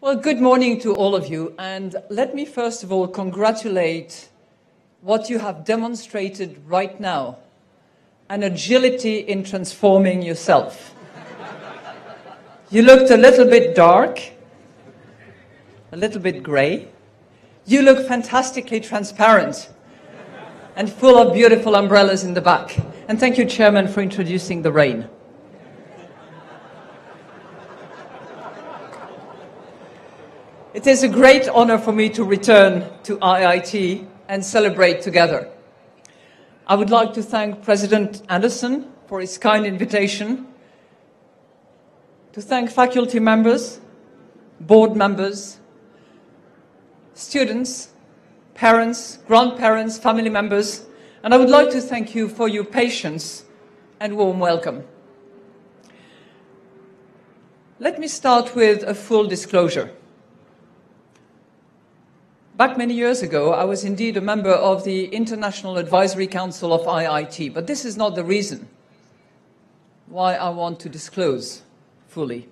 Well, good morning to all of you, and let me first of all congratulate what you have demonstrated right now, an agility in transforming yourself. You looked a little bit dark, a little bit grey. You look fantastically transparent and full of beautiful umbrellas in the back. And thank you, Chairman, for introducing the rain. It is a great honor for me to return to IIT and celebrate together. I would like to thank President Anderson for his kind invitation, to thank faculty members, board members, students, parents, grandparents, family members, and I would like to thank you for your patience and warm welcome. Let me start with a full disclosure. Back many years ago, I was indeed a member of the International Advisory Council of IIT, but this is not the reason why I want to disclose fully.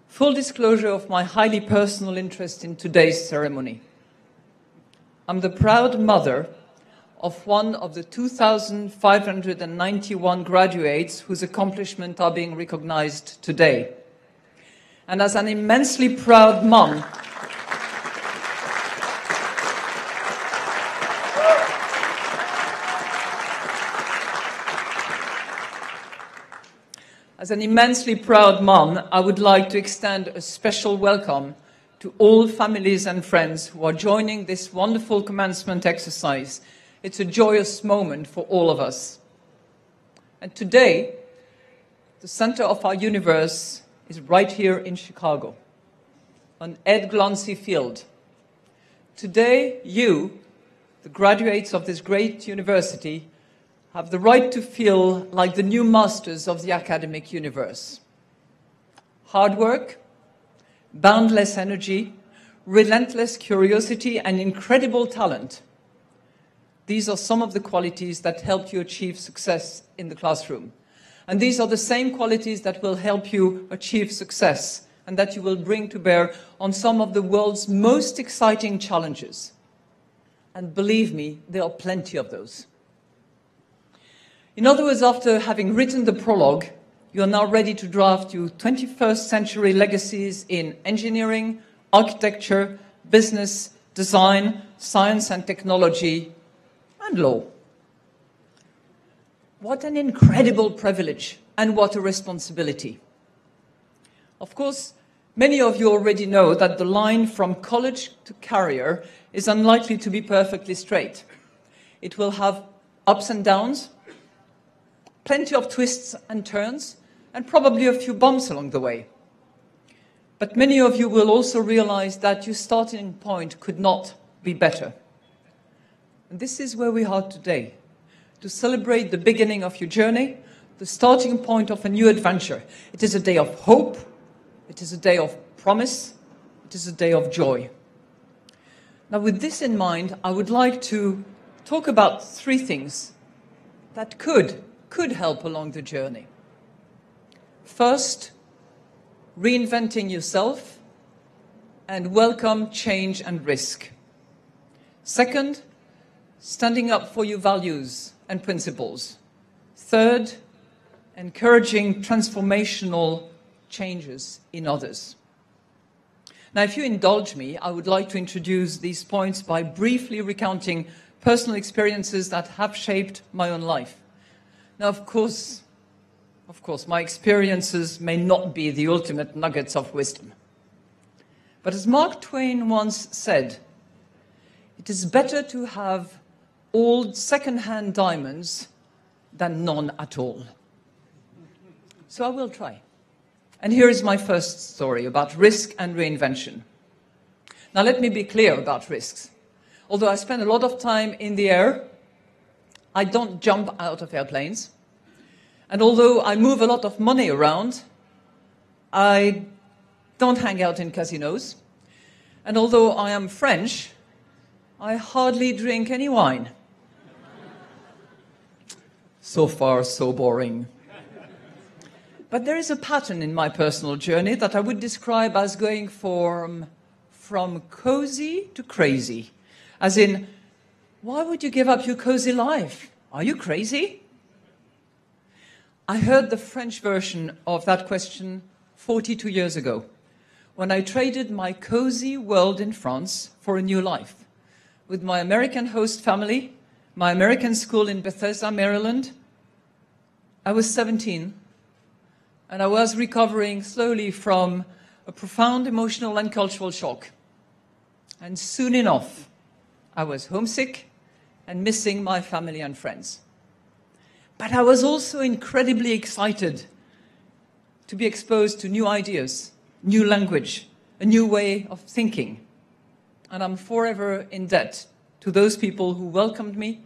Full disclosure of my highly personal interest in today's ceremony. I'm the proud mother of one of the 2,591 graduates whose accomplishments are being recognized today. And as an immensely proud mom, I would like to extend a special welcome to all families and friends who are joining this wonderful commencement exercise. It's a joyous moment for all of us. And today, the center of our universe is right here in Chicago, on Ed Glancy Field. Today, you, the graduates of this great university, have the right to feel like the new masters of the academic universe. Hard work, boundless energy, relentless curiosity, and incredible talent. These are some of the qualities that help you achieve success in the classroom. And these are the same qualities that will help you achieve success and that you will bring to bear on some of the world's most exciting challenges. And believe me, there are plenty of those. In other words, after having written the prologue, you are now ready to draft your 21st century legacies in engineering, architecture, business, design, science and technology, and law. What an incredible privilege and what a responsibility. Of course, many of you already know that the line from college to career is unlikely to be perfectly straight. It will have ups and downs, plenty of twists and turns, and probably a few bumps along the way. But many of you will also realize that your starting point could not be better. And this is where we are today, to celebrate the beginning of your journey, the starting point of a new adventure. It is a day of hope, it is a day of promise, it is a day of joy. Now, with this in mind, I would like to talk about three things that could help along the journey. First, reinventing yourself and welcome change and risk. Second, standing up for your values and principles. Third, encouraging transformational changes in others. Now, if you indulge me, I would like to introduce these points by briefly recounting personal experiences that have shaped my own life. Now, of course, my experiences may not be the ultimate nuggets of wisdom. But as Mark Twain once said, it is better to have old second-hand diamonds than none at all. So I will try. And here is my first story about risk and reinvention. Now, let me be clear about risks. Although I spend a lot of time in the air, I don't jump out of airplanes. And although I move a lot of money around, I don't hang out in casinos. And although I am French, I hardly drink any wine. So far, so boring. But there is a pattern in my personal journey that I would describe as going from cozy to crazy. As in, why would you give up your cozy life? Are you crazy? I heard the French version of that question 42 years ago, when I traded my cozy world in France for a new life. With my American host family, my American school in Bethesda, Maryland, I was 17, and I was recovering slowly from a profound emotional and cultural shock. And soon enough, I was homesick and missing my family and friends. But I was also incredibly excited to be exposed to new ideas, new language, a new way of thinking. And I'm forever in debt to those people who welcomed me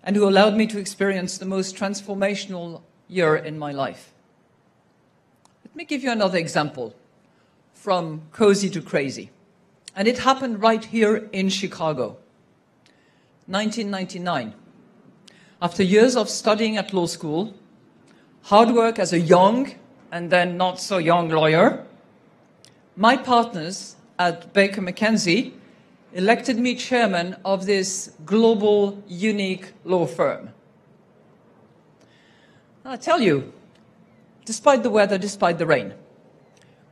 and who allowed me to experience the most transformational year in my life. Let me give you another example from cozy to crazy. And it happened right here in Chicago, 1999. After years of studying at law school, hard work as a young and then not so young lawyer, my partners at Baker McKenzie elected me chairman of this global, unique law firm. I tell you, despite the weather, despite the rain,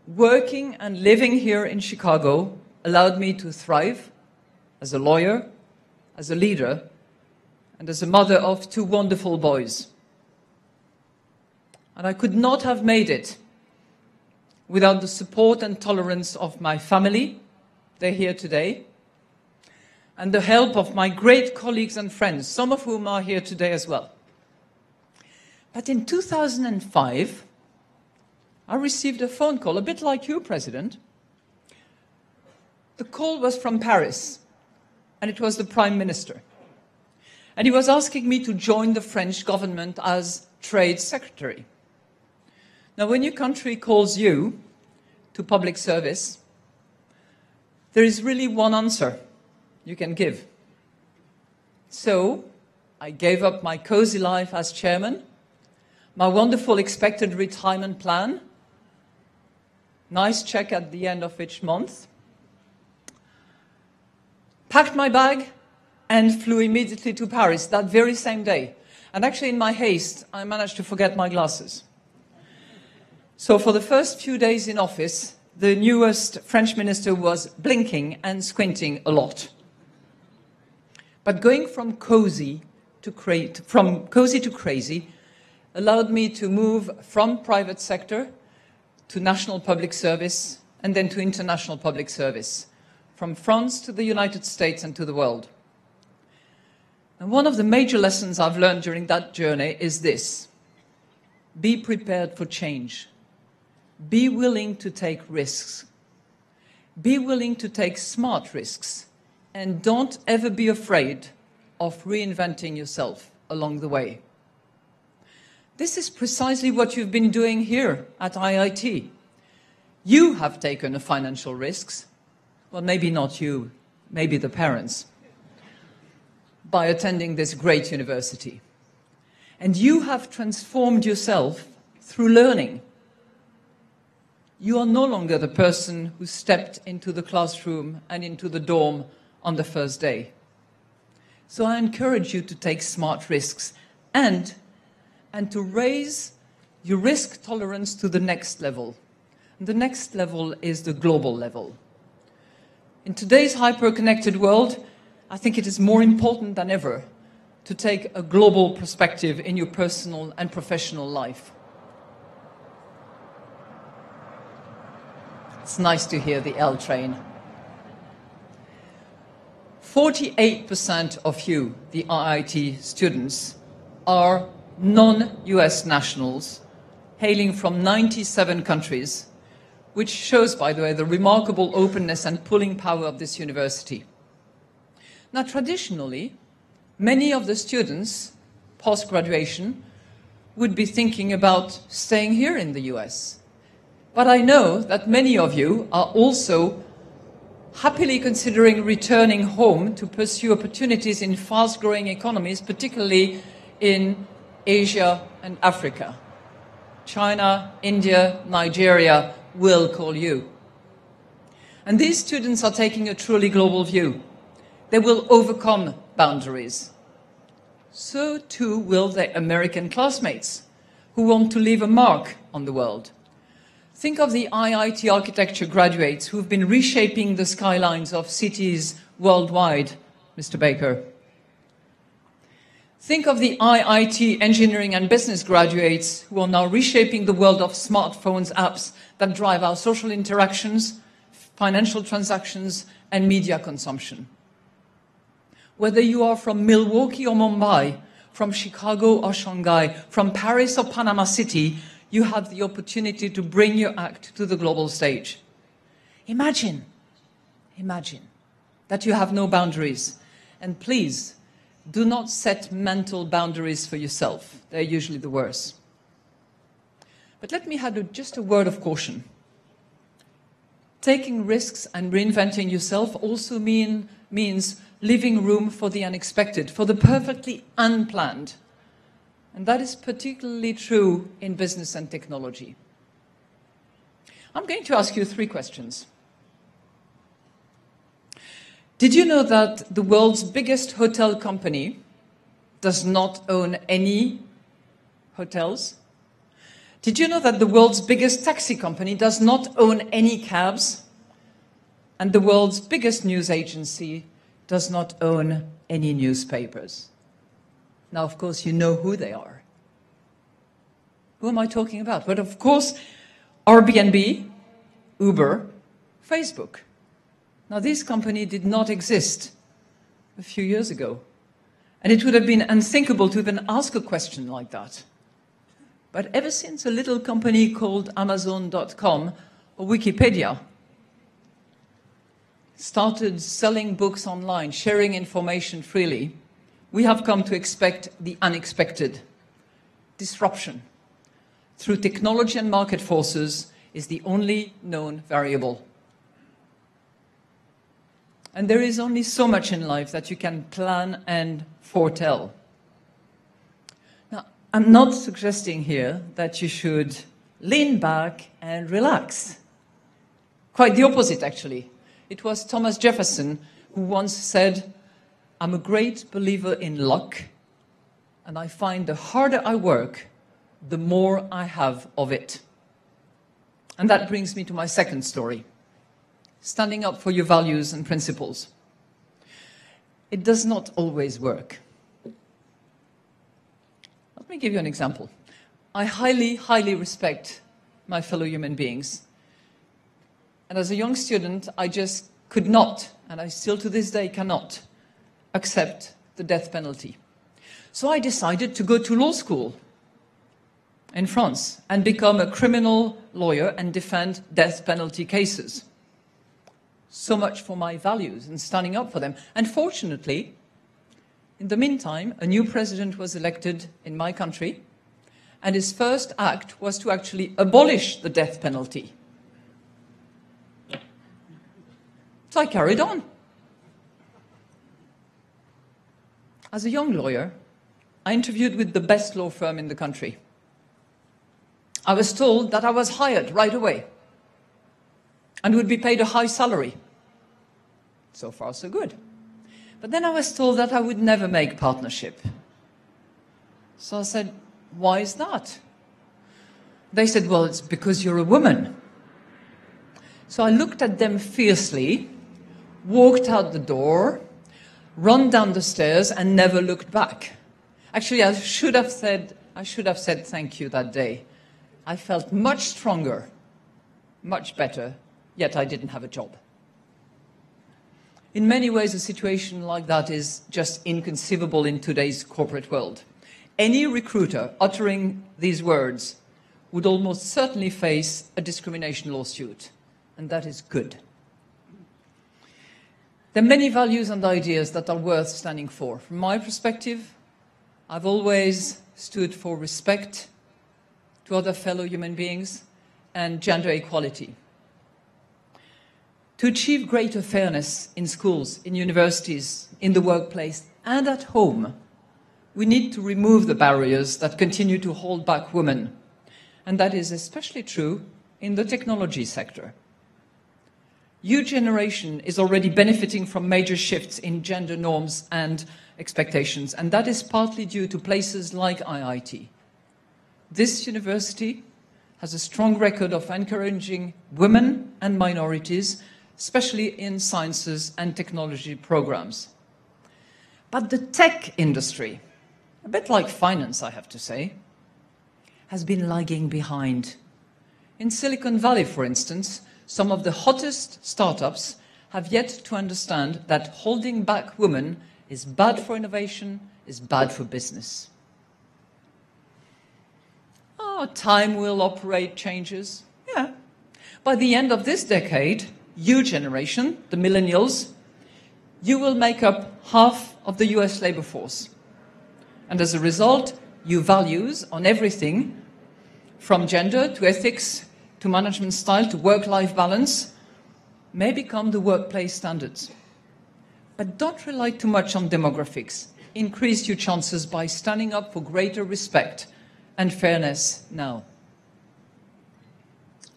working and living here in Chicago allowed me to thrive as a lawyer, as a leader, and as a mother of two wonderful boys. And I could not have made it without the support and tolerance of my family, they're here today, and the help of my great colleagues and friends, some of whom are here today as well. But in 2005, I received a phone call, a bit like you, President. The call was from Paris, and it was the Prime Minister. And he was asking me to join the French government as Trade Secretary. Now, when your country calls you to public service, there is really one answer you can give. So, I gave up my cozy life as chairman, my wonderful expected retirement plan, nice check at the end of each month, packed my bag, and flew immediately to Paris that very same day. And actually, in my haste, I managed to forget my glasses. So for the first few days in office, the newest French minister was blinking and squinting a lot. But going from cozy to crazy allowed me to move from private sector to national public service and then to international public service, from France to the United States and to the world. And one of the major lessons I've learned during that journey is this: be prepared for change. Be willing to take risks. Be willing to take smart risks. And don't ever be afraid of reinventing yourself along the way. This is precisely what you've been doing here at IIT. You have taken the financial risks. Well, maybe not you, maybe the parents, by attending this great university. And you have transformed yourself through learning. You are no longer the person who stepped into the classroom and into the dorm on the first day. So I encourage you to take smart risks and to raise your risk tolerance to the next level. And the next level is the global level. In today's hyper-connected world, I think it is more important than ever to take a global perspective in your personal and professional life. It's nice to hear the L train. 48% of you, the IIT students, are non-US nationals hailing from 97 countries, which shows, by the way, the remarkable openness and pulling power of this university. Now, traditionally, many of the students, post-graduation, would be thinking about staying here in the US. But I know that many of you are also happily considering returning home to pursue opportunities in fast-growing economies, particularly in Asia and Africa. China, India, Nigeria will call you. And these students are taking a truly global view. They will overcome boundaries. So too will their American classmates who want to leave a mark on the world. Think of the IIT architecture graduates who've been reshaping the skylines of cities worldwide, Mr. Baker. Think of the IIT engineering and business graduates who are now reshaping the world of smartphones, apps that drive our social interactions, financial transactions, and media consumption. Whether you are from Milwaukee or Mumbai, from Chicago or Shanghai, from Paris or Panama City, you have the opportunity to bring your act to the global stage. Imagine that you have no boundaries. And please, do not set mental boundaries for yourself. They're usually the worst. But let me add just a word of caution. Taking risks and reinventing yourself also means leaving room for the unexpected, for the perfectly unplanned. And that is particularly true in business and technology. I'm going to ask you 3 questions. Did you know that the world's biggest hotel company does not own any hotels? Did you know that the world's biggest taxi company does not own any cabs? And the world's biggest news agency does not own any newspapers? Now, of course, you know who they are. Who am I talking about? But of course, Airbnb, Uber, Facebook. Now, this company did not exist a few years ago. And it would have been unthinkable to even ask a question like that. But ever since a little company called Amazon.com or Wikipedia started selling books online, sharing information freely, we have come to expect the unexpected. Disruption through technology and market forces is the only known variable. And there is only so much in life that you can plan and foretell. Now, I'm not suggesting here that you should lean back and relax. Quite the opposite, actually. It was Thomas Jefferson who once said, "I'm a great believer in luck, and I find the harder I work, the more I have of it." And that brings me to my second story. Standing up for your values and principles. It does not always work. Let me give you an example. I highly, highly respect my fellow human beings. And as a young student, I just could not, and I still to this day cannot, accept the death penalty. So I decided to go to law school in France and become a criminal lawyer and defend death penalty cases. So much for my values and standing up for them. And fortunately, in the meantime, a new president was elected in my country, and his first act was to actually abolish the death penalty. So I carried on. As a young lawyer, I interviewed with the best law firm in the country. I was told that I was hired right away and would be paid a high salary. So far, so good. But then I was told that I would never make partnership. So I said, "Why is that?" They said, "Well, it's because you're a woman." So I looked at them fiercely, walked out the door, run down the stairs, and never looked back. Actually, I should have said thank you that day. I felt much stronger, much better, yet I didn't have a job. In many ways, a situation like that is just inconceivable in today's corporate world. Any recruiter uttering these words would almost certainly face a discrimination lawsuit, and that is good. There are many values and ideas that are worth standing for. From my perspective, I've always stood for respect to other fellow human beings and gender equality. To achieve greater fairness in schools, in universities, in the workplace, and at home, we need to remove the barriers that continue to hold back women and that is especially true in the technology sector. Your generation is already benefiting from major shifts in gender norms and expectations, and that is partly due to places like IIT. This university has a strong record of encouraging women and minorities, especially in sciences and technology programs. But the tech industry, a bit like finance, I have to say, has been lagging behind. In Silicon Valley, for instance, some of the hottest startups have yet to understand that holding back women is bad for innovation, is bad for business. Time will operate changes. Yeah. By the end of this decade, your generation, the millennials, you will make up half of the US labor force. And as a result, your values on everything, from gender to ethics to management style to work-life balance, may become the workplace standards. But don't rely too much on demographics. Increase your chances by standing up for greater respect and fairness now.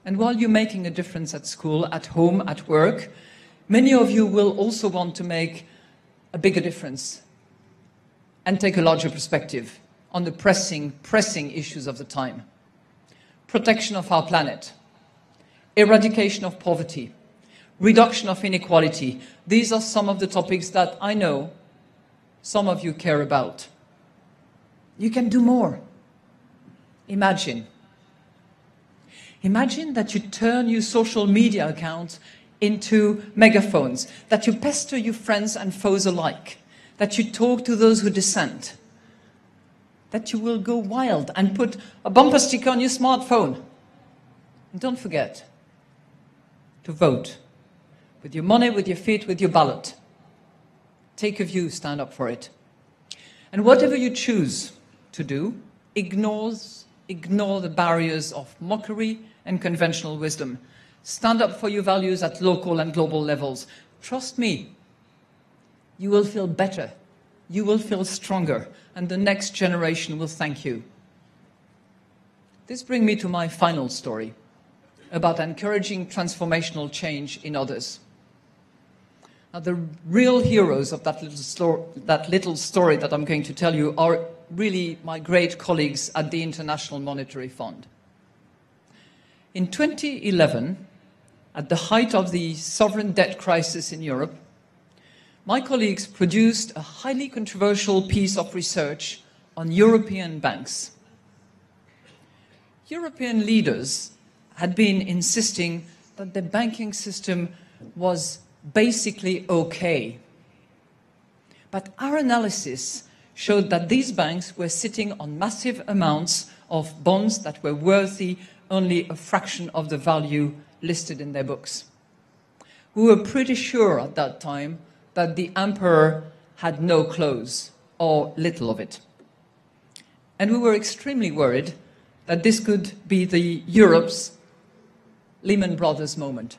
And while you're making a difference at school, at home, at work, many of you will also want to make a bigger difference and take a larger perspective on the pressing issues of the time. Protection of our planet, eradication of poverty, reduction of inequality. These are some of the topics that I know some of you care about. You can do more. Imagine that you turn your social media account into megaphones, that you pester your friends and foes alike, that you talk to those who dissent, that you will go wild and put a bumper sticker on your smartphone. And don't forget to vote with your money, with your feet, with your ballot. Take a view, stand up for it. And whatever you choose to do, ignore the barriers of mockery and conventional wisdom. Stand up for your values at local and global levels. Trust me, you will feel better, you will feel stronger, and the next generation will thank you. This brings me to my final story about encouraging transformational change in others. Now, the real heroes of that little story that I'm going to tell you are really my great colleagues at the International Monetary Fund. In 2011, at the height of the sovereign debt crisis in Europe, my colleagues produced a highly controversial piece of research on European banks. European leaders had been insisting that the banking system was basically okay. But our analysis showed that these banks were sitting on massive amounts of bonds that were worthy only a fraction of the value listed in their books. We were pretty sure at that time that the emperor had no clothes, or little of it. And we were extremely worried that this could be the Europe's Lehman Brothers moment.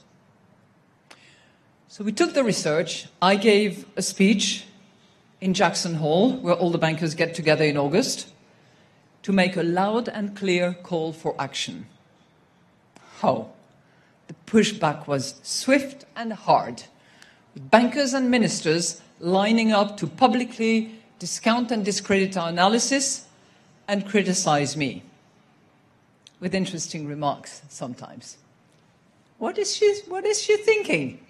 So we took the research. I gave a speech in Jackson Hole, where all the bankers get together in August, to make a loud and clear call for action. How? The pushback was swift and hard, with bankers and ministers lining up to publicly discount and discredit our analysis and criticize me, with interesting remarks sometimes. What is she thinking?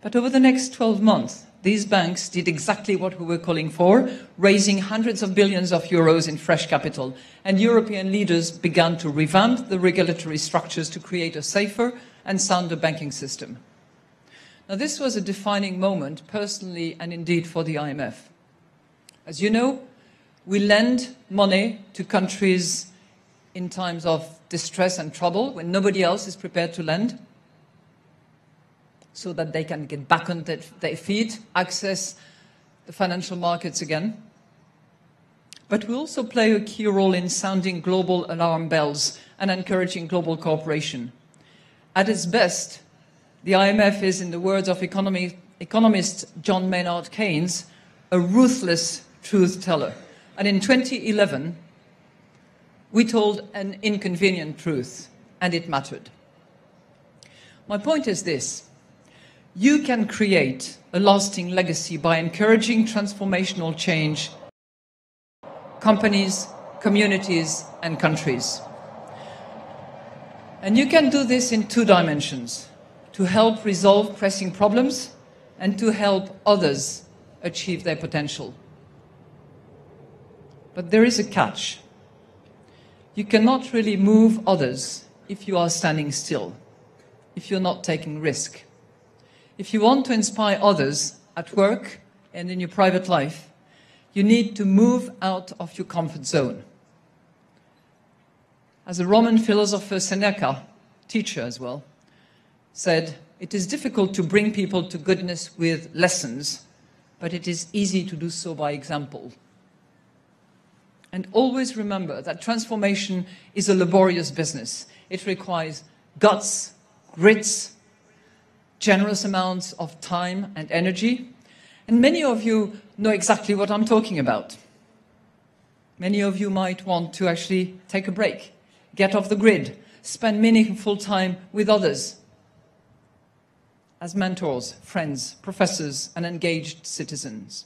But over the next 12 months, these banks did exactly what we were calling for, raising hundreds of billions of euros in fresh capital. And European leaders began to revamp the regulatory structures to create a safer and sounder banking system. Now, this was a defining moment, personally and indeed for the IMF. As you know, we lend money to countries in times of distress and trouble when nobody else is prepared to lend, so that they can get back on their feet, access the financial markets again. But we also play a key role in sounding global alarm bells and encouraging global cooperation. At its best, the IMF is, in the words of economist John Maynard Keynes, a ruthless truth teller. And in 2011, We told an inconvenient truth, and it mattered. My point is this. You can create a lasting legacy by encouraging transformational change in companies, communities, and countries. And you can do this in two dimensions, to help resolve pressing problems and to help others achieve their potential. But there is a catch. You cannot really move others if you are standing still, if you're not taking risk. If you want to inspire others at work and in your private life, you need to move out of your comfort zone. As a Roman philosopher, Seneca, teacher as well, said, it is difficult to bring people to goodness with lessons, but it is easy to do so by example. And always remember that transformation is a laborious business. It requires guts, grit, generous amounts of time and energy. And many of you know exactly what I'm talking about. Many of you might want to actually take a break, get off the grid, spend meaningful time with others as mentors, friends, professors, and engaged citizens.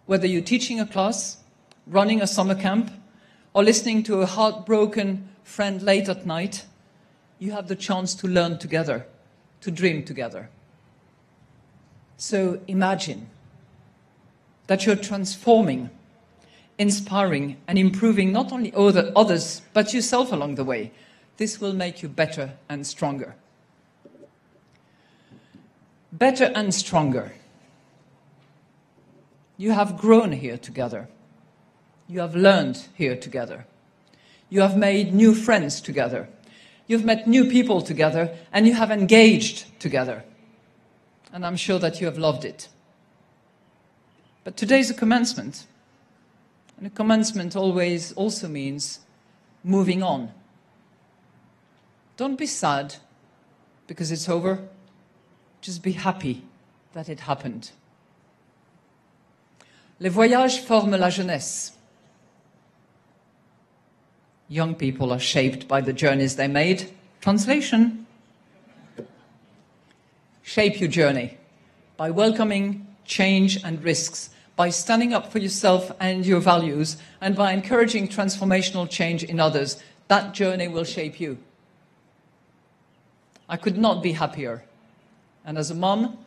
Whether you're teaching a class, running a summer camp, or listening to a heartbroken friend late at night, you have the chance to learn together, to dream together. So imagine that you're transforming, inspiring, and improving not only others, but yourself along the way. This will make you better and stronger. Better and stronger. You have grown here together. You have learned here together. You have made new friends together. You've met new people together, and you have engaged together. And I'm sure that you have loved it. But today's a commencement. And a commencement always also means moving on. Don't be sad because it's over. Just be happy that it happened. Les voyages forment la jeunesse. Young people are shaped by the journeys they made. Translation. Shape your journey by welcoming change and risks, by standing up for yourself and your values, and by encouraging transformational change in others. That journey will shape you. I could not be happier. And as a mom,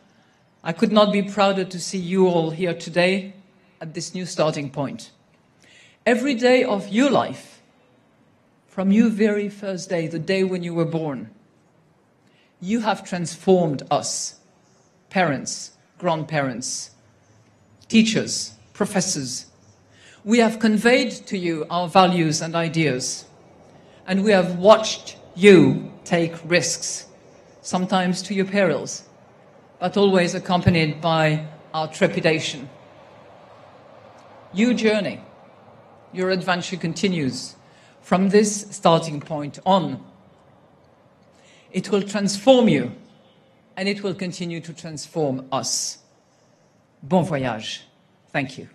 I could not be prouder to see you all here today at this new starting point. Every day of your life, from your very first day, the day when you were born, you have transformed us, parents, grandparents, teachers, professors. We have conveyed to you our values and ideas, and we have watched you take risks, sometimes to your perils, but always accompanied by our trepidation. Your journey, your adventure continues from this starting point on. It will transform you, and it will continue to transform us. Bon voyage. Thank you.